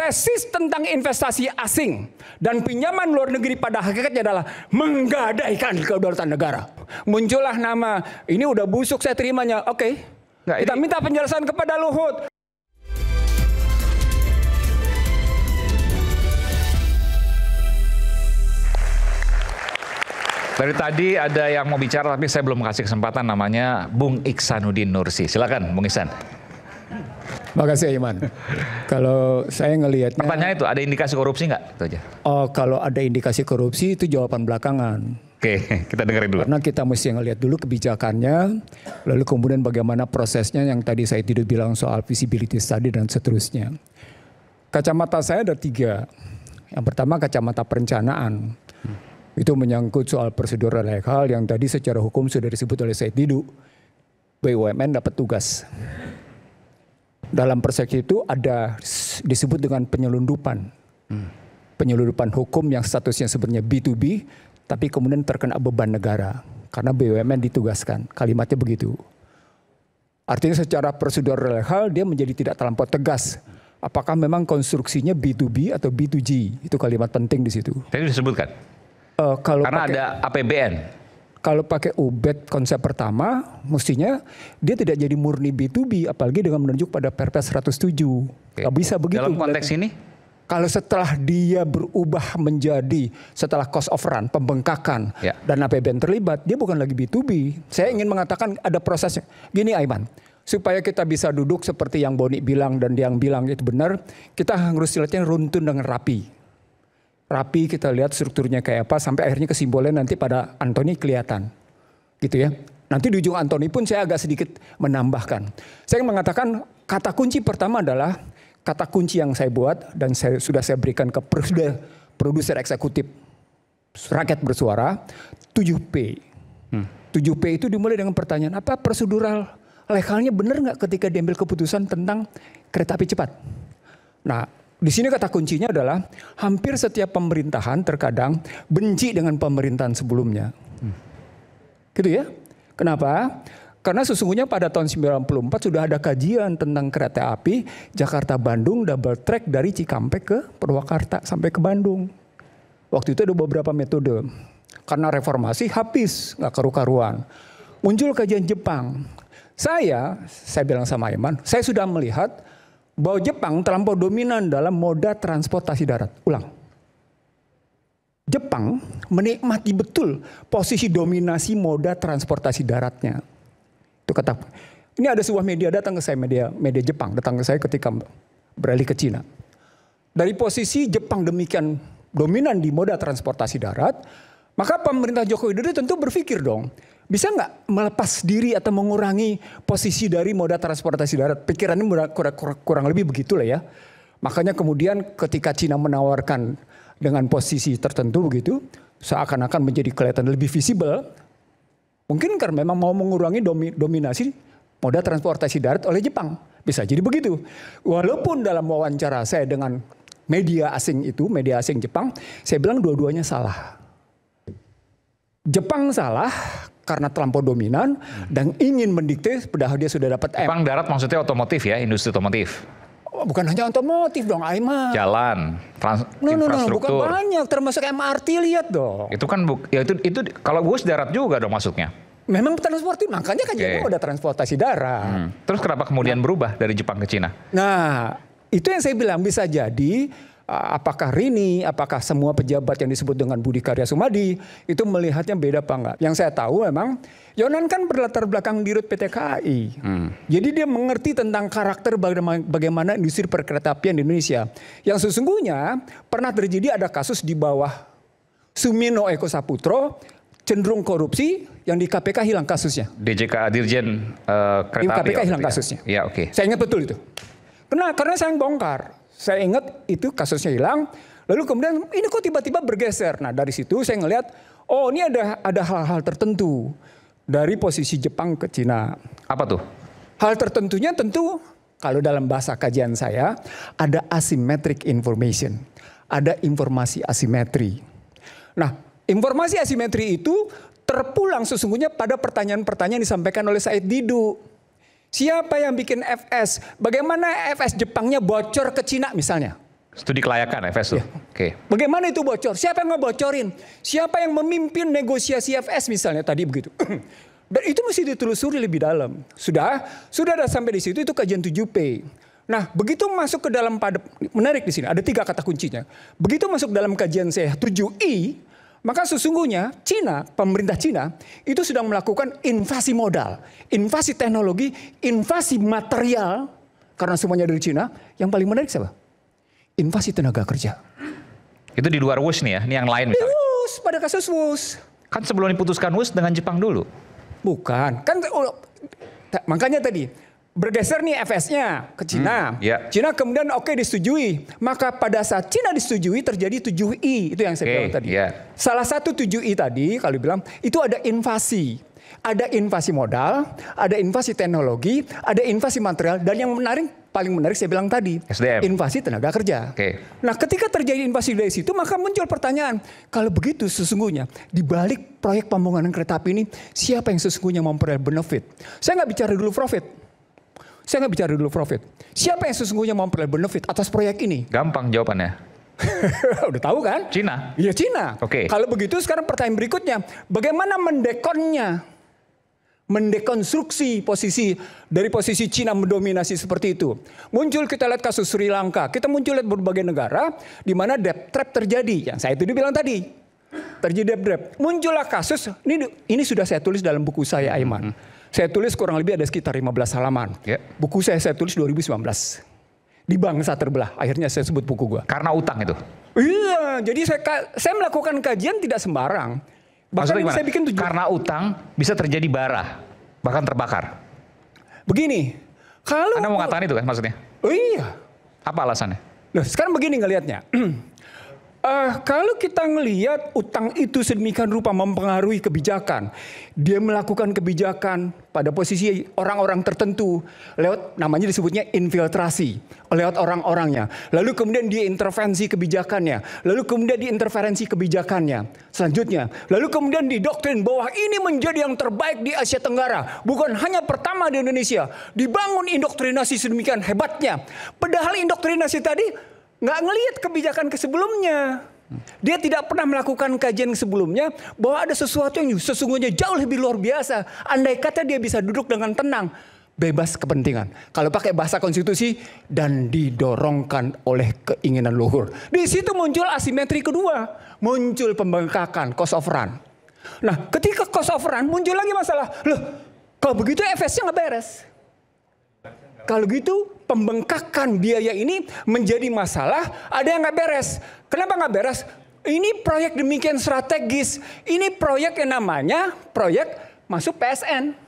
tesis tentang investasi asing dan pinjaman luar negeri pada hakikatnya adalah menggadaikan kedaulatan negara. Muncullah nama, ini udah busuk saya terimanya. Oke, kita minta penjelasan kepada Luhut. Dari tadi ada yang mau bicara tapi saya belum kasih kesempatan, namanya Bung Iksanuddin Nursi. Silakan Bung Iksan. Makasih Iman. Kalau saya ngelihatnya, pertanyaan itu ada indikasi korupsi nggak? Itu aja. Oh, kalau ada indikasi korupsi itu jawaban belakangan. Oke, kita dengerin dulu. Karena kita mesti ngelihat dulu kebijakannya, lalu kemudian bagaimana prosesnya yang tadi saya tidak bilang soal visibility study dan seterusnya. Kacamata saya ada 3. Yang pertama kacamata perencanaan. Itu menyangkut soal prosedur legal yang tadi secara hukum sudah disebut oleh Said Didu. BUMN dapat tugas. Dalam persepsi itu ada disebut dengan penyelundupan. Penyelundupan hukum yang statusnya sebenarnya B2B, tapi kemudian terkena beban negara. Karena BUMN ditugaskan. Kalimatnya begitu. Artinya secara prosedur legal dia menjadi tidak terlampau tegas. Apakah memang konstruksinya B2B atau B2G? Itu kalimat penting di situ. Tadi disebutkan. Karena ada APBN. Kalau pakai UBED konsep pertama, mestinya dia tidak jadi murni B2B, apalagi dengan menunjuk pada Perpres 107. Nggak bisa begitu. Dalam konteks ini? Kalau setelah dia berubah menjadi, setelah cost of run, pembengkakan, dan APBN terlibat, dia bukan lagi B2B. Saya ingin mengatakan ada prosesnya. Gini Aiman, supaya kita bisa duduk seperti yang Boni bilang dan yang bilang itu benar, kita harus lihatnya runtun dengan rapi. Rapi kita lihat strukturnya kayak apa sampai akhirnya kesimpulannya nanti pada Antoni kelihatan. Gitu ya. Nanti di ujung Antoni pun saya agak sedikit menambahkan. Saya mengatakan kata kunci pertama adalah kata kunci yang saya buat dan sudah saya berikan ke produser eksekutif Rakyat Bersuara, 7P. 7P itu dimulai dengan pertanyaan, apa prosedural legalnya benar nggak ketika diambil keputusan tentang kereta api cepat? Nah, di sini kata kuncinya adalah hampir setiap pemerintahan terkadang benci dengan pemerintahan sebelumnya. Gitu ya. Kenapa? Karena sesungguhnya pada tahun 94 sudah ada kajian tentang kereta api Jakarta-Bandung double track dari Cikampek ke Purwakarta sampai ke Bandung. Waktu itu ada beberapa metode. Karena reformasi habis, nggak karu-karuan. Muncul kajian Jepang. Saya bilang sama Iman, saya sudah melihat bahwa Jepang terlampau dominan dalam moda transportasi darat. Ulang. Jepang menikmati betul posisi dominasi moda transportasi daratnya. Itu kata. Ini ada sebuah media datang ke saya, media Jepang datang ke saya ketika beralih ke Cina. Dari posisi Jepang demikian dominan di moda transportasi darat, maka pemerintah Joko Widodo tentu berpikir dong, bisa nggak melepas diri atau mengurangi posisi dari moda transportasi darat? Pikirannya kurang lebih begitulah ya. Makanya kemudian ketika Cina menawarkan dengan posisi tertentu begitu, seakan-akan menjadi kelihatan lebih visible. Mungkin karena memang mau mengurangi dominasi moda transportasi darat oleh Jepang. Bisa jadi begitu. Walaupun dalam wawancara saya dengan media asing itu, media asing Jepang, saya bilang dua-duanya salah. Jepang salah karena terlampau dominan dan ingin mendikte padahal dia sudah dapat Jepang darat maksudnya otomotif ya, industri otomotif. Bukan hanya otomotif dong, Aiman. Jalan, infrastruktur. Bukan banyak, termasuk MRT lihat dong. Itu kan itu kalau bus darat juga dong masuknya. Memang transportasi, makanya kan jadi udah transportasi darat. Terus kenapa kemudian berubah dari Jepang ke Cina? Nah, itu yang saya bilang bisa jadi apakah Rini, apakah semua pejabat yang disebut dengan Budi Karya Sumadi itu melihatnya beda apa enggak? Yang saya tahu memang Yonan kan berlatar belakang di Dirut PT KAI. Jadi dia mengerti tentang karakter bagaimana industri perkeretaapian di Indonesia. Yang sesungguhnya pernah terjadi ada kasus di bawah Sumino Eko Saputro cenderung korupsi yang di KPK hilang kasusnya. DJK Dirjen Kereta Api. KPK hilang kasusnya. Ya, oke. Saya ingat betul itu. Karena saya bongkar. Saya ingat itu kasusnya hilang, lalu kemudian ini kok tiba-tiba bergeser. Nah dari situ saya ngelihat, oh ini ada hal-hal tertentu dari posisi Jepang ke Cina. Apa tuh? Hal tertentunya tentu kalau dalam bahasa kajian saya ada asymmetric information, ada informasi asimetri. Nah informasi asimetri itu terpulang sesungguhnya pada pertanyaan-pertanyaan yang disampaikan oleh Said Didu. Siapa yang bikin FS? Bagaimana FS Jepangnya bocor ke Cina misalnya? Studi kelayakan FS tuh. Ya. Oke. Bagaimana itu bocor? Siapa yang ngebocorin? Siapa yang memimpin negosiasi FS misalnya tadi begitu? Dan itu mesti ditelusuri lebih dalam. Sudah ada sampai di situ, itu kajian 7P. Nah, begitu masuk ke dalam menarik di sini, ada 3 kata kuncinya. Begitu masuk dalam kajian saya 7I, maka sesungguhnya Cina, pemerintah Cina, itu sedang melakukan invasi modal, invasi teknologi, invasi material, karena semuanya dari Cina. Yang paling menarik siapa? Invasi tenaga kerja. Itu di luar WUS nih ya, ini yang lain misalnya. WUS, pada kasus WUS. Kan sebelum diputuskan WUS dengan Jepang dulu. Bukan, kan makanya tadi bergeser nih FS-nya ke Cina. Cina kemudian oke, disetujui. Maka pada saat Cina disetujui terjadi 7I, itu yang saya bilang tadi. Salah satu 7I tadi kalau bilang itu ada invasi. Ada invasi modal, ada invasi teknologi, ada invasi material, dan yang paling menarik saya bilang tadi, SDM. invasi tenaga kerja. Nah, ketika terjadi invasi dari situ, maka muncul pertanyaan, kalau begitu sesungguhnya di balik proyek pembangunan kereta api ini, siapa yang sesungguhnya memperoleh benefit? Saya nggak bicara dulu profit. Siapa yang sesungguhnya memperoleh benefit atas proyek ini? Gampang jawabannya. Udah tahu kan? Cina. Iya, Cina. Kalau begitu sekarang pertanyaan berikutnya, bagaimana mendekonstruksi dari posisi Cina mendominasi seperti itu. Muncul kita lihat kasus Sri Lanka, kita muncul lihat berbagai negara di mana debt trap terjadi. Yang saya itu bilang tadi, terjadi debt trap. Muncullah kasus, ini sudah saya tulis dalam buku saya, Aiman. Saya tulis kurang lebih ada sekitar 15 halaman. Buku saya tulis 2019. Di bangsa terbelah, akhirnya saya sebut buku gua. Karena utang itu? Iya, jadi saya melakukan kajian tidak sembarang. Bahkan saya bikin karena utang bisa terjadi bara, bahkan terbakar. Begini, kalau Anda mau ngatakan itu kan maksudnya? Oh iya. Apa alasannya? Loh, sekarang begini ngelihatnya. Kalau kita ngelihat utang itu sedemikian rupa mempengaruhi kebijakan, dia melakukan kebijakan pada posisi orang-orang tertentu lewat namanya disebutnya infiltrasi lewat orang-orangnya. Lalu kemudian dia intervensi kebijakannya, lalu kemudian diinterferensi kebijakannya. Selanjutnya, lalu kemudian didoktrin bahwa ini menjadi yang terbaik di Asia Tenggara, bukan hanya pertama di Indonesia. Dibangun indoktrinasi sedemikian hebatnya. Padahal indoktrinasi tadi nggak ngelihat kebijakan sebelumnya. Dia tidak pernah melakukan kajian sebelumnya bahwa ada sesuatu yang sesungguhnya jauh lebih luar biasa. Andai kata dia bisa duduk dengan tenang, bebas kepentingan. Kalau pakai bahasa konstitusi, dan didorongkan oleh keinginan luhur. Di situ muncul asimetri kedua. Muncul pembengkakan, cost of run. Nah, ketika cost of run muncul lagi masalah. Loh, kalau begitu FS-nya nggak beres. Kalau gitu pembengkakan biaya ini menjadi masalah, ada yang nggak beres. Kenapa nggak beres? Ini proyek demikian strategis. Ini proyek yang namanya proyek masuk PSN.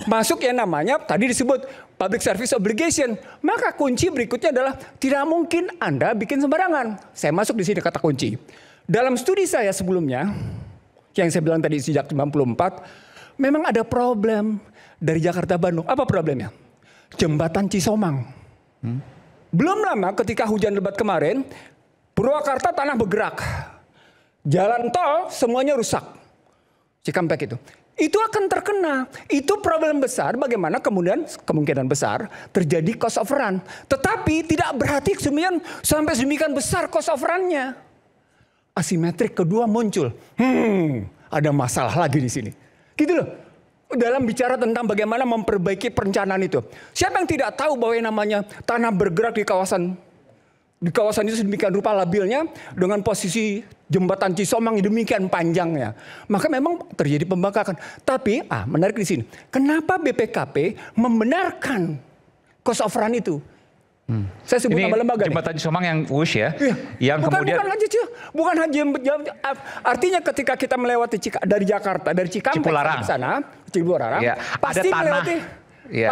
Masuk yang namanya tadi disebut Public Service Obligation. Maka kunci berikutnya adalah tidak mungkin Anda bikin sembarangan. Saya masuk di sini kata kunci. Dalam studi saya sebelumnya, yang saya bilang tadi sejak 94, memang ada problem dari Jakarta Bandung. Apa problemnya? Jembatan Cisomang. Belum lama ketika hujan lebat kemarin, Purwakarta tanah bergerak. Jalan tol semuanya rusak. Cikampek itu. Itu akan terkena. Itu problem besar bagaimana kemudian kemungkinan besar terjadi cost of run. Tetapi tidak berarti kemudian sampai sedemikian besar cost of run-nya. Asimetrik kedua muncul. Ada masalah lagi di sini. Gitu loh. Dalam bicara tentang bagaimana memperbaiki perencanaan itu. Siapa yang tidak tahu bahwa yang namanya tanah bergerak di kawasan itu sedemikian rupa labilnya dengan posisi jembatan Cisomang demikian panjangnya. Maka memang terjadi pembengkakan. Tapi menarik di sini. Kenapa BPKP membenarkan cost of run itu? Saya sebut nama lembaga. Jembatan Cisomang yang WUS ya. Yang bukan hanya artinya ketika kita melewati dari Jakarta, dari Cikampek ke sana, Cipularang,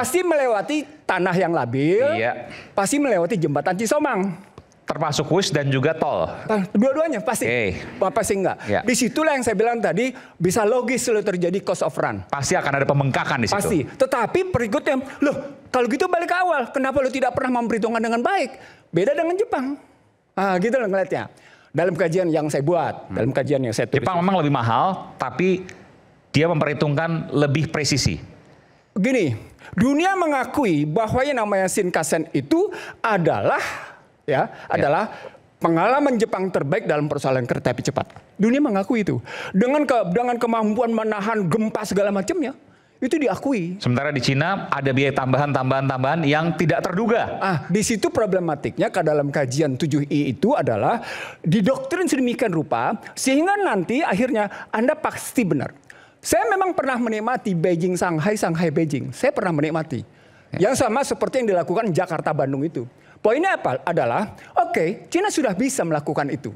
pasti melewati tanah yang labil, pasti melewati jembatan Cisomang. Termasuk WUS dan juga tol. Dua-duanya pasti. Pasti enggak. Disitulah yang saya bilang tadi, bisa logis kalau terjadi cost of run. Pasti akan ada pembengkakan di situ. Pasti. Tetapi berikutnya, loh kalau gitu balik ke awal. Kenapa lo tidak pernah memperhitungkan dengan baik? Beda dengan Jepang. Gitu loh ngeliatnya. Dalam kajian yang saya buat, dalam kajian yang saya tulis. Jepang memang lebih mahal, tapi dia memperhitungkan lebih presisi. Gini, dunia mengakui bahwa yang namanya Shinkansen itu adalah pengalaman Jepang terbaik dalam persoalan kereta api cepat. Dunia mengakui itu. Dengan kemampuan menahan gempa segala macamnya, itu diakui. Sementara di Cina ada biaya tambahan yang tidak terduga. Di situ problematiknya dalam kajian 7I itu adalah didoktrin sedemikian rupa sehingga nanti akhirnya Anda pasti benar. Saya memang pernah menikmati Beijing Shanghai, Shanghai Beijing. Saya pernah menikmati. Yang sama seperti yang dilakukan Jakarta Bandung itu. Poinnya apa? Adalah, oke, Cina sudah bisa melakukan itu.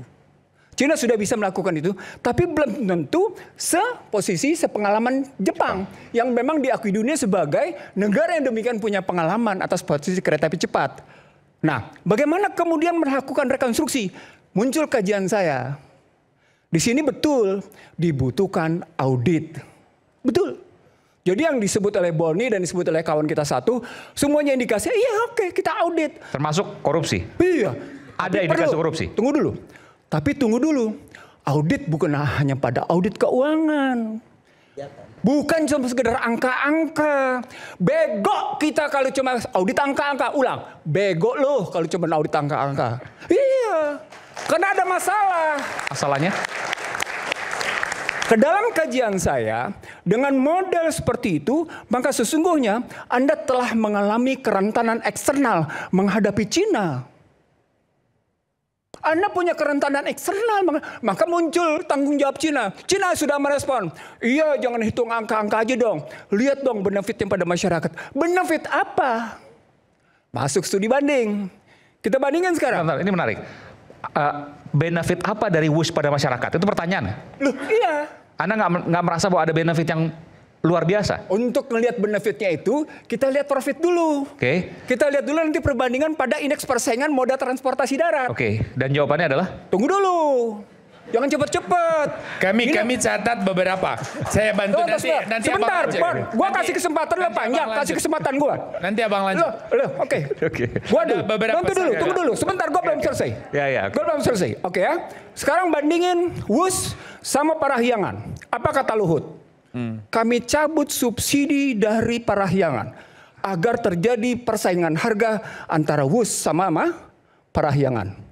Cina sudah bisa melakukan itu, tapi belum tentu seposisi, sepengalaman Jepang. Yang memang diakui dunia sebagai negara yang demikian punya pengalaman atas posisi kereta api cepat. Nah, bagaimana kemudian melakukan rekonstruksi? Muncul kajian saya. Di sini betul dibutuhkan audit. Betul. Jadi yang disebut oleh Boni dan disebut oleh kawan kita satu, semuanya indikasi, iya oke, kita audit. Termasuk korupsi? Iya. Ada indikasi korupsi? Tunggu dulu. Tapi tunggu dulu. Audit bukan hanya pada audit keuangan. Bukan cuma sekedar angka-angka. Bego kita kalau cuma audit angka-angka. Ulang. Bego loh kalau cuma audit angka-angka. Iya. Karena ada masalah. Masalahnya? Ke dalam kajian saya, dengan model seperti itu, maka sesungguhnya Anda telah mengalami kerentanan eksternal menghadapi Cina. Anda punya kerentanan eksternal, maka muncul tanggung jawab Cina. Cina sudah merespon, iya jangan hitung angka-angka aja dong. Lihat dong benefitnya pada masyarakat. Benefit apa? Masuk studi banding. Kita bandingkan sekarang. Bentar, ini menarik. Benefit apa dari WUS pada masyarakat? Itu pertanyaan. Loh, iya. Anda nggak merasa bahwa ada benefit yang luar biasa? Untuk melihat benefitnya itu, kita lihat profit dulu. Oke. Kita lihat dulu nanti perbandingan pada indeks persaingan moda transportasi darat. Oke. Dan jawabannya adalah? Tunggu dulu. Jangan cepet-cepet. Kami catat beberapa. Saya bantu nanti sebentar, gua kasih kesempatan lo panjang, kasih kesempatan gua. Nanti abang lanjut. Oke. Gua dulu. Tunggu dulu. Sebentar, gua belum selesai. Ya. Gua belum selesai. Oke ya. Sekarang bandingin WUS sama Parahyangan. Apa kata Luhut? Kami cabut subsidi dari Parahyangan agar terjadi persaingan harga antara WUS sama Parahyangan.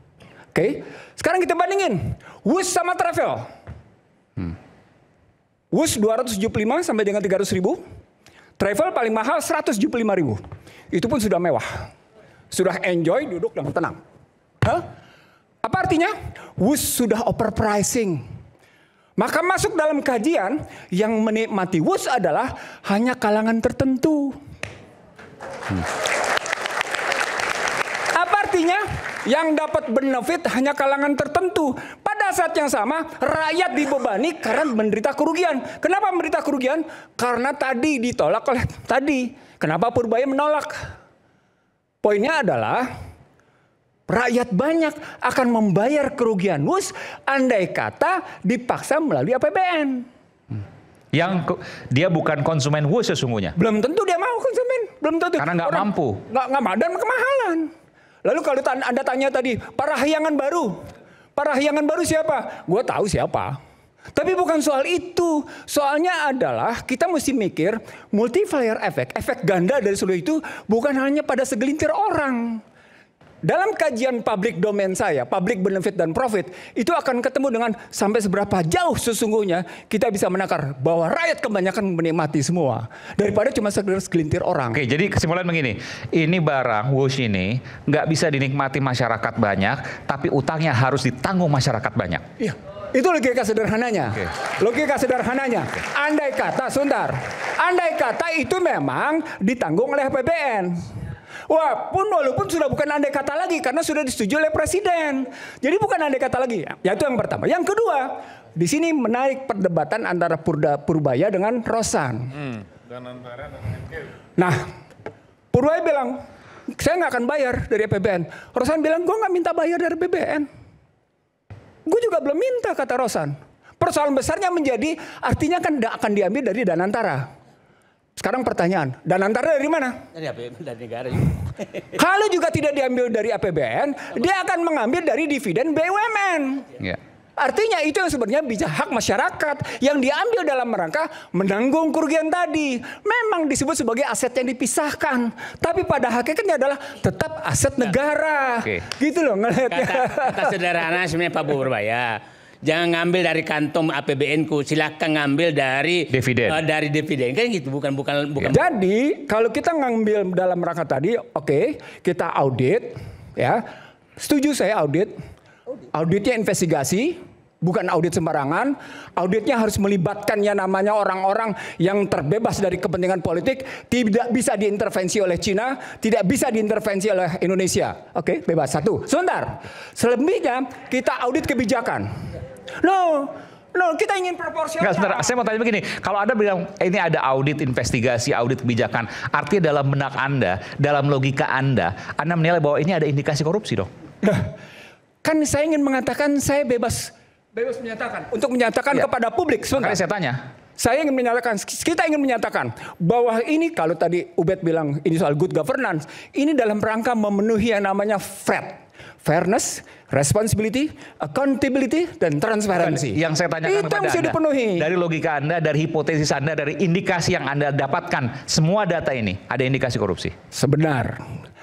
Oke. Sekarang kita bandingin WUS sama travel. WUS 275 sampai dengan 300 ribu. Travel paling mahal 175 ribu. Itu pun sudah mewah. Sudah enjoy, duduk dengan tenang. Apa artinya? WUS sudah overpricing. Maka masuk dalam kajian yang menikmati WUS adalah hanya kalangan tertentu. Apa artinya? Yang dapat benefit hanya kalangan tertentu. Pada saat yang sama, rakyat dibebani karena menderita kerugian. Kenapa menderita kerugian? Karena tadi ditolak oleh tadi. Kenapa Purbaya menolak? Poinnya adalah rakyat banyak akan membayar kerugian WUS andai kata dipaksa melalui APBN. Yang dia bukan konsumen WUS sesungguhnya. Belum tentu dia mau konsumen, belum tentu. Karena nggak mampu. Nggak dan kemahalan. Lalu kalau Anda tanya tadi, Parahyangan baru. Parahyangan baru siapa? Gue tahu siapa. Tapi bukan soal itu. Soalnya adalah kita mesti mikir multiplier effect. Efek ganda dari seluruh itu bukan hanya pada segelintir orang. Dalam kajian public domain saya, public benefit dan profit, itu akan ketemu dengan sampai seberapa jauh sesungguhnya kita bisa menakar bahwa rakyat kebanyakan menikmati semua. Daripada cuma segelintir orang. Oke, jadi kesimpulan begini, ini barang WUS ini nggak bisa dinikmati masyarakat banyak, tapi utangnya harus ditanggung masyarakat banyak. Iya, itu logika sederhananya. Okay. Logika sederhananya. Okay. Andai kata itu memang ditanggung oleh APBN. Walaupun sudah bukan andai kata lagi karena sudah disetujui oleh presiden. Jadi bukan andai kata lagi. Ya itu yang pertama. Yang kedua, di sini menarik perdebatan antara Purbaya dengan Rosan. Nah, Purbaya bilang, saya nggak akan bayar dari APBN. Rosan bilang, gue nggak minta bayar dari APBN. Gue juga belum minta, kata Rosan. Persoalan besarnya menjadi artinya kan akan diambil dari Danantara. Sekarang pertanyaan, Danantara dari mana? Dari APBN, dari negara. Kalau juga tidak diambil dari APBN, dia akan mengambil dari dividen BUMN. Yeah. Artinya itu yang sebenarnya bisa hak masyarakat yang diambil dalam rangka menanggung kerugian tadi. Memang disebut sebagai aset yang dipisahkan, tapi pada hakikatnya adalah tetap aset negara. Gitu loh ngelihatnya. Kata sederhana sebenarnya Pak Purbaya. Jangan ngambil dari kantong APBN-ku, silakan ngambil dari dividen. Kan gitu, bukan. Jadi kalau kita ngambil dalam rangka tadi, kita audit, ya. Setuju saya audit. Auditnya investigasi, bukan audit sembarangan. Auditnya harus melibatkan yang namanya orang-orang yang terbebas dari kepentingan politik, tidak bisa diintervensi oleh Cina, tidak bisa diintervensi oleh Indonesia. Bebas. Satu. Sebentar. Selebihnya kita audit kebijakan. No, kita ingin proporsional. Saya mau tanya begini, kalau Anda bilang ini ada audit investigasi, audit kebijakan, artinya dalam benak Anda, dalam logika Anda menilai bahwa ini ada indikasi korupsi dong? Kan saya ingin mengatakan saya bebas menyatakan untuk menyatakan kepada publik. Makanya saya tanya. Kita ingin menyatakan bahwa ini kalau tadi Ubed bilang ini soal good governance, ini dalam rangka memenuhi yang namanya fairness, responsibility, accountability, dan transparency. Yang saya tanyakan itu kepada Anda, dipenuhi. Dari logika Anda, dari hipotesis Anda, dari indikasi yang Anda dapatkan, semua data ini ada indikasi korupsi? Sebenar.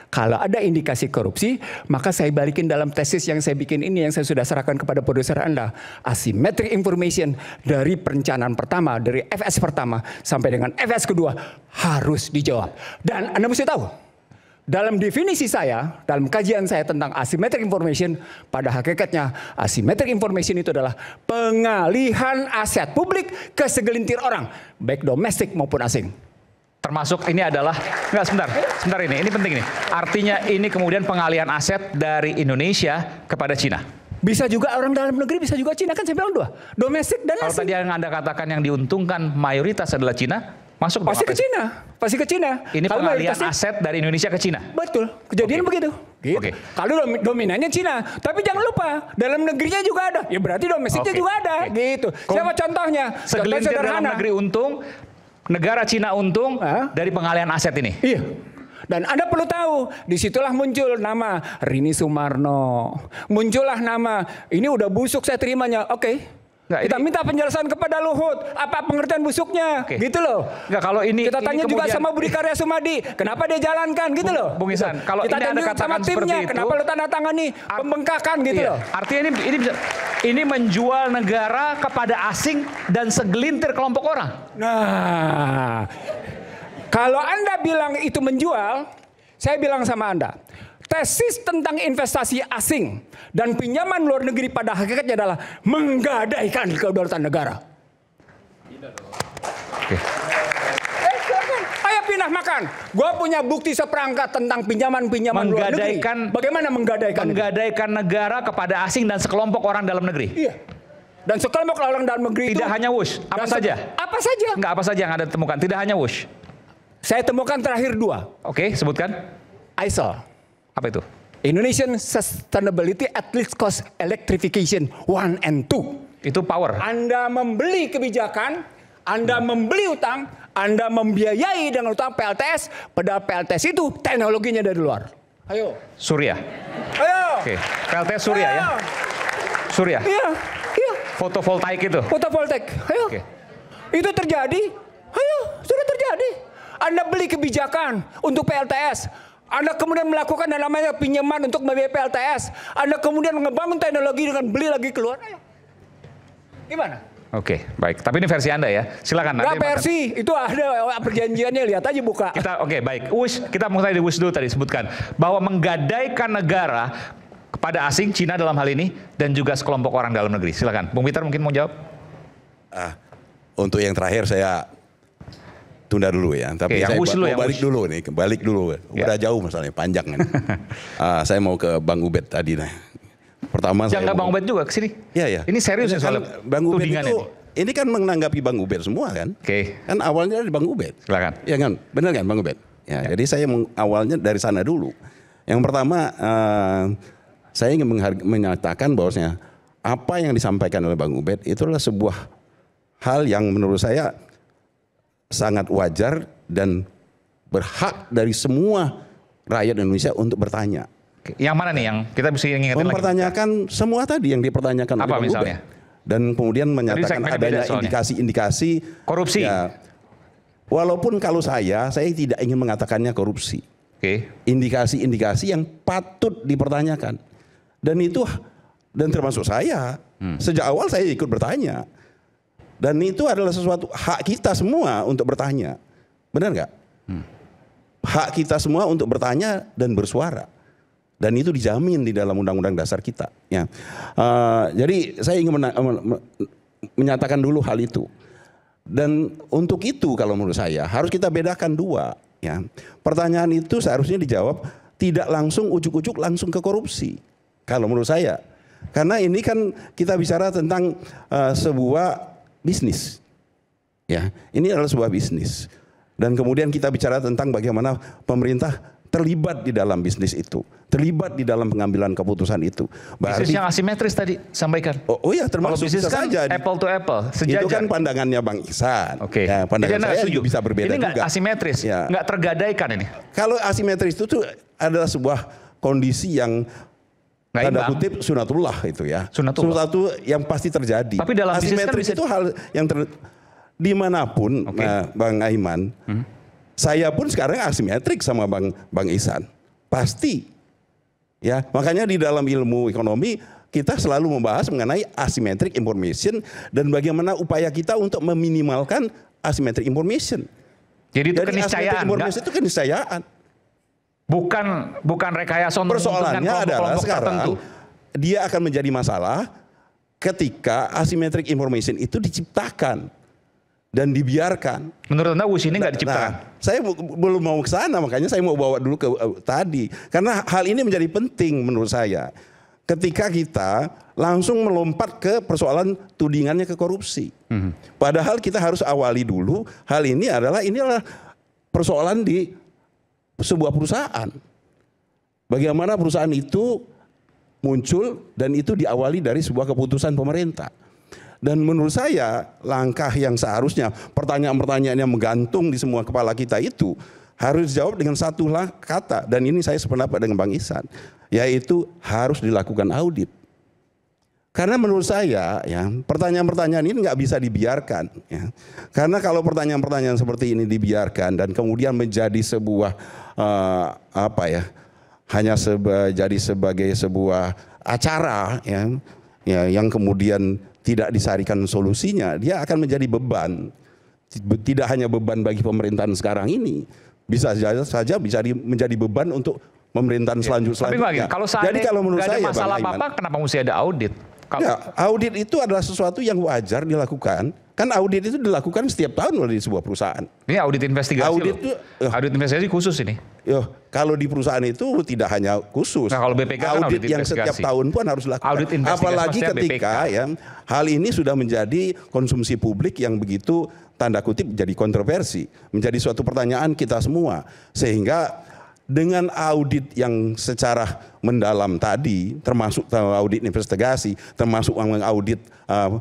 Kalau ada indikasi korupsi, maka saya balikin dalam tesis yang saya bikin ini, yang saya sudah serahkan kepada produser Anda. Asymmetric information dari perencanaan pertama, dari FS pertama sampai dengan FS kedua harus dijawab. Dan Anda mesti tahu, dalam definisi saya, dalam kajian saya tentang asymmetric information, pada hakikatnya asymmetric information itu adalah pengalihan aset publik ke segelintir orang, baik domestik maupun asing. Termasuk ini adalah, sebentar ini penting ini. Artinya ini kemudian pengalihan aset dari Indonesia kepada Cina. Bisa juga orang dalam negeri, bisa juga Cina, kan saya bilang dua. Domestik dan asing. Kalau tadi yang Anda katakan yang diuntungkan mayoritas adalah Cina, masuk pasti ke Cina. Pasti ke Cina. Ini pengalihan aset dari Indonesia ke Cina. Betul, kejadian begitu. Gitu. Kalau dominannya Cina, tapi jangan lupa dalam negerinya juga ada. Ya berarti domestiknya juga ada. Gitu. Siapa contohnya? Segelintir dalam negeri untung, negara Cina untung dari pengalihan aset ini. Iya. Dan Anda perlu tahu, disitulah muncul nama Rini Sumarno. Muncullah nama, ini udah busuk saya terimanya. Kita minta penjelasan kepada Luhut, apa pengertian busuknya, gitu loh. Kalau ini kita tanya ini juga sama Budi Karya Sumadi, kenapa dia jalankan, gitu loh. Bung Ihsan, kalau kita ini Anda katakan sama timnya, itu, kenapa lo tanda tangani pembengkakan, gitu loh. Artinya ini menjual negara kepada asing dan segelintir kelompok orang. Nah, kalau Anda bilang itu menjual, saya bilang sama Anda, tesis tentang investasi asing dan pinjaman luar negeri pada hakikatnya adalah menggadaikan kedaulatan negara. Ayo pindah makan. Gua punya bukti seperangkat tentang pinjaman luar negeri. Bagaimana menggadaikan? Menggadaikan negara kepada asing dan sekelompok orang dalam negeri. Iya. Dan sekelompok orang dalam negeri tidak hanya Wush, apa saja? Apa saja? Enggak, apa saja yang Anda temukan? Tidak hanya Wush. Saya temukan terakhir dua. Sebutkan. ISEL. Apa itu? Indonesian Sustainability at Least Cost Electrification 1 and 2. Itu power. Anda membeli kebijakan, Anda membeli utang, Anda membiayai dengan utang PLTS, padahal PLTS itu teknologinya dari luar. Ayo. Surya. Ayo. PLTS Surya. Ya. Surya. Iya. Fotovoltaik itu. Fotovoltaik. Ayo. Itu terjadi. Ayo, sudah terjadi. Anda beli kebijakan untuk PLTS. Anda kemudian melakukan yang namanya pinjaman untuk membiayai PLTS. Anda kemudian ngebangun teknologi dengan beli lagi keluar. Ayo. Gimana? Baik. Tapi ini versi Anda ya. Silakan. Nggak versi, itu ada perjanjiannya, lihat aja buka. Baik. Kita mulai di Wush dulu tadi sebutkan bahwa menggadaikan negara kepada asing, Cina dalam hal ini, dan juga sekelompok orang dalam negeri. Silakan. Bung Peter mungkin mau jawab. Untuk yang terakhir saya tunda dulu ya, tapi saya balik dulu. Udah jauh masalahnya, panjang kan. Saya mau ke Bang Ubed tadi. Pertama jangan Bang Ubed juga kesini. Iya. Ini serius soal Bang Ubed itu. Ini kan menanggapi Bang Ubed semua kan. Kan awalnya dari Bang Ubed. Silakan. Ya kan, benar kan Bang Ubed. Jadi saya awalnya dari sana dulu. Yang pertama, saya ingin menyatakan bahwasanya apa yang disampaikan oleh Bang Ubed itu adalah sebuah hal yang menurut saya sangat wajar dan berhak dari semua rakyat Indonesia untuk bertanya. Yang mana nih yang kita bisa ingatkan lagi? Mempertanyakan semua tadi yang dipertanyakan oleh Bang misalnya? Ubed. Dan kemudian menyatakan adanya indikasi-indikasi korupsi. Ya, walaupun kalau saya tidak ingin mengatakannya korupsi. Indikasi-indikasi yang patut dipertanyakan. Dan termasuk saya. Sejak awal saya ikut bertanya. Dan itu adalah sesuatu hak kita semua untuk bertanya. Benar nggak? Hak kita semua untuk bertanya dan bersuara. Dan itu dijamin di dalam Undang-Undang Dasar kita. Ya. Jadi saya ingin menyatakan dulu hal itu. Dan untuk itu kalau menurut saya harus kita bedakan dua. Ya. Pertanyaan itu seharusnya dijawab tidak langsung ujuk-ujuk langsung ke korupsi. Kalau menurut saya. Karena ini kan kita bicara tentang sebuah bisnis. Ya, ini adalah sebuah bisnis. Dan kemudian kita bicara tentang bagaimana pemerintah terlibat di dalam bisnis itu, terlibat di dalam pengambilan keputusan itu. Bisnis yang asimetris tadi sampaikan. Oh ya, termasuk bisnis bisa kan saja. Apple to apple, sejajar. Itu kan pandangannya Bang Ihsan. Ya, pandangan saya juga bisa berbeda ini juga. Ini asimetris, nggak tergadaikan ini. Kalau asimetris itu tuh adalah sebuah kondisi yang tanda kutip sunatullah itu ya. Sunatullah yang pasti terjadi. Tapi dalam asimetris itu hal yang dimanapun, Bang Aiman, saya pun sekarang asimetrik sama Bang Ihsan, pasti, ya. Makanya di dalam ilmu ekonomi kita selalu membahas mengenai asymmetric information dan bagaimana upaya kita untuk meminimalkan asymmetric information. Jadi itu keniscayaan, information itu keniscayaan. Bukan rekayasa untuk persoalannya adalah sekarang tertentu. Dia akan menjadi masalah ketika asymmetric information itu diciptakan dan dibiarkan. Menurut Anda WUS ini nggak diciptakan? Saya belum mau ke sana, makanya saya mau bawa dulu ke tadi. Karena hal ini menjadi penting menurut saya. Ketika kita langsung melompat ke persoalan tudingannya ke korupsi. Padahal kita harus awali dulu hal ini adalah persoalan di sebuah perusahaan. Bagaimana perusahaan itu muncul dan itu diawali dari sebuah keputusan pemerintah. Dan menurut saya langkah yang seharusnya pertanyaan-pertanyaan yang menggantung di semua kepala kita itu harus dijawab dengan satu kata. Dan ini saya sependapat dengan Bang Ihsan, yaitu harus dilakukan audit. Karena menurut saya ya pertanyaan-pertanyaan ini nggak bisa dibiarkan. Ya. Karena kalau pertanyaan-pertanyaan seperti ini dibiarkan dan kemudian menjadi sebuah hanya jadi sebagai sebuah acara yang kemudian tidak disarikan solusinya, dia akan menjadi beban. Tidak hanya beban bagi pemerintahan sekarang ini, bisa saja menjadi beban untuk pemerintahan selanjutnya. Jadi kalau menurut saya, masalah apa-apa, kenapa mesti ada audit? Ya, audit itu adalah sesuatu yang wajar dilakukan. Kan audit itu dilakukan setiap tahun oleh sebuah perusahaan. Ini audit investigasi. Audit investigasi khusus ini. Kalau di perusahaan itu tidak hanya khusus. Nah, kalau BPK kan audit yang setiap tahun pun harus dilakukan. Audit investigasi. Apalagi ketika hal ini sudah menjadi konsumsi publik yang begitu tanda kutip jadi kontroversi, menjadi suatu pertanyaan kita semua. Sehingga dengan audit yang secara mendalam tadi, termasuk audit investigasi, termasuk audit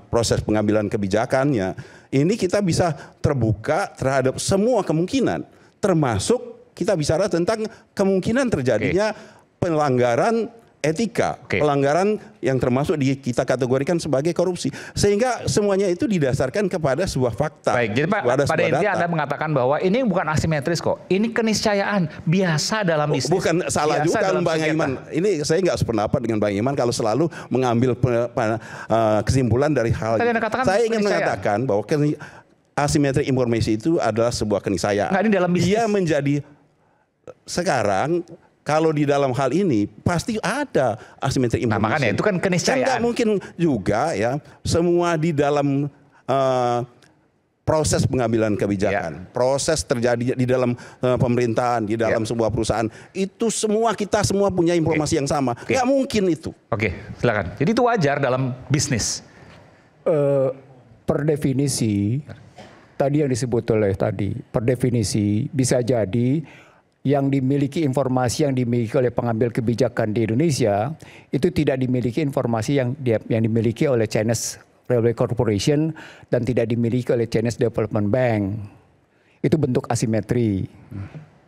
proses pengambilan kebijakannya, ini kita bisa terbuka terhadap semua kemungkinan, termasuk kita bicara tentang kemungkinan terjadinya pelanggaran etika, pelanggaran yang termasuk kita kategorikan sebagai korupsi, sehingga semuanya itu didasarkan kepada sebuah fakta. Baik, jadi Pak, pada intinya Anda mengatakan bahwa ini bukan asimetris kok, ini keniscayaan biasa dalam bisnis. Bukan salah juga Bang Iman. Ini saya nggak sependapat dengan Bang Iman kalau selalu mengambil kesimpulan dari hal ini. Saya ingin mengatakan bahwa asymmetric information itu adalah sebuah keniscayaan. Nggak, ini dalam bisnis. Dia menjadi sekarang. Kalau di dalam hal ini pasti ada asymmetric information. Nah, makanya itu kan keniscayaan. Kan nggak mungkin juga ya semua di dalam proses pengambilan kebijakan, proses terjadi di dalam pemerintahan, di dalam sebuah perusahaan itu kita semua punya informasi yang sama. Nggak mungkin itu. Oke, silakan. Jadi itu wajar dalam bisnis. Per definisi tadi yang disebut oleh per definisi bisa jadi yang dimiliki informasi yang dimiliki oleh pengambil kebijakan di Indonesia itu tidak dimiliki informasi yang dimiliki oleh Chinese Railway Corporation dan tidak dimiliki oleh Chinese Development Bank. Itu bentuk asimetri.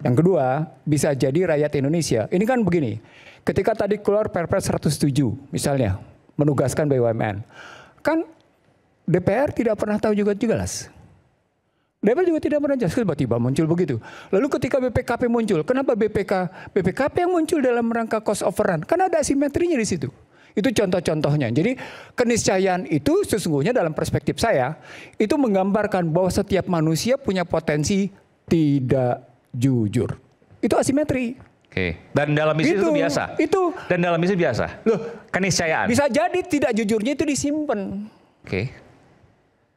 Yang kedua, bisa jadi rakyat Indonesia. Ini kan begini, Ketika tadi keluar Perpres 107 misalnya menugaskan BUMN, kan DPR tidak pernah tahu juga jelas. DPR juga tidak pernah jelas, tiba-tiba muncul begitu. Lalu ketika BPKP muncul, kenapa BPKP yang muncul dalam rangka cost of run? Karena ada asimetrinya di situ. Itu contoh-contohnya. Jadi keniscayaan itu sesungguhnya dalam perspektif saya itu menggambarkan bahwa setiap manusia punya potensi tidak jujur. Itu asimetri. Oke. Dan dalam misi itu biasa. Dan dalam misi biasa. Loh, keniscayaan. Bisa jadi tidak jujurnya itu disimpan. Oke.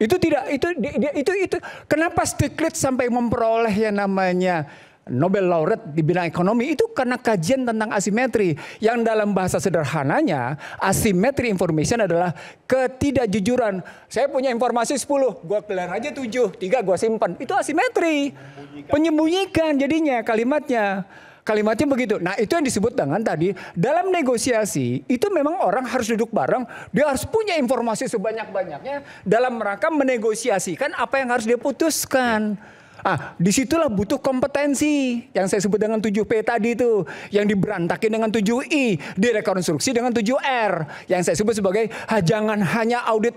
Itu tidak itu kenapa Stiglitz sampai memperoleh yang namanya Nobel laureate di bidang ekonomi itu karena kajian tentang asimetri yang dalam bahasa sederhananya asimetri information adalah ketidakjujuran. Saya punya informasi 10, gua kelar aja 7, 3 gua simpan. Itu asimetri. Penyembunyikan jadinya kalimatnya. Kalimatnya begitu. Nah itu yang disebut dengan tadi dalam negosiasi itu memang orang harus duduk bareng. Dia harus punya informasi sebanyak-banyaknya dalam rangka menegosiasikan apa yang harus dia putuskan. Disitulah butuh kompetensi yang saya sebut dengan 7P tadi itu. Yang diberantakin dengan 7I. Direkonstruksi dengan 7R. Yang saya sebut sebagai jangan hanya audit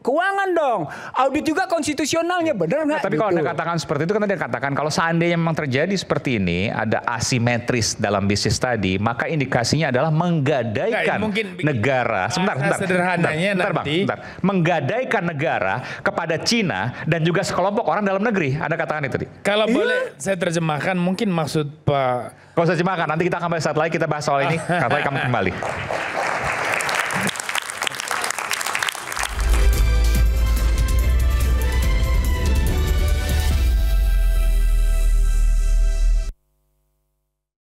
keuangan dong. Audit juga konstitusionalnya, benar nggak? Tapi kalau Anda katakan seperti itu kan Anda katakan kalau seandainya memang terjadi seperti ini, ada asimetris dalam bisnis tadi, maka indikasinya adalah menggadaikan negara. Bentar. Menggadaikan negara kepada Cina dan juga sekelompok orang dalam negeri. Anda katakan itu tadi. Kalau boleh saya terjemahkan, mungkin maksud Pak. Kalau saya terjemahkan, nanti kita akan bahas saat lagi, kita bahas soal ini. Katanya kamu kembali.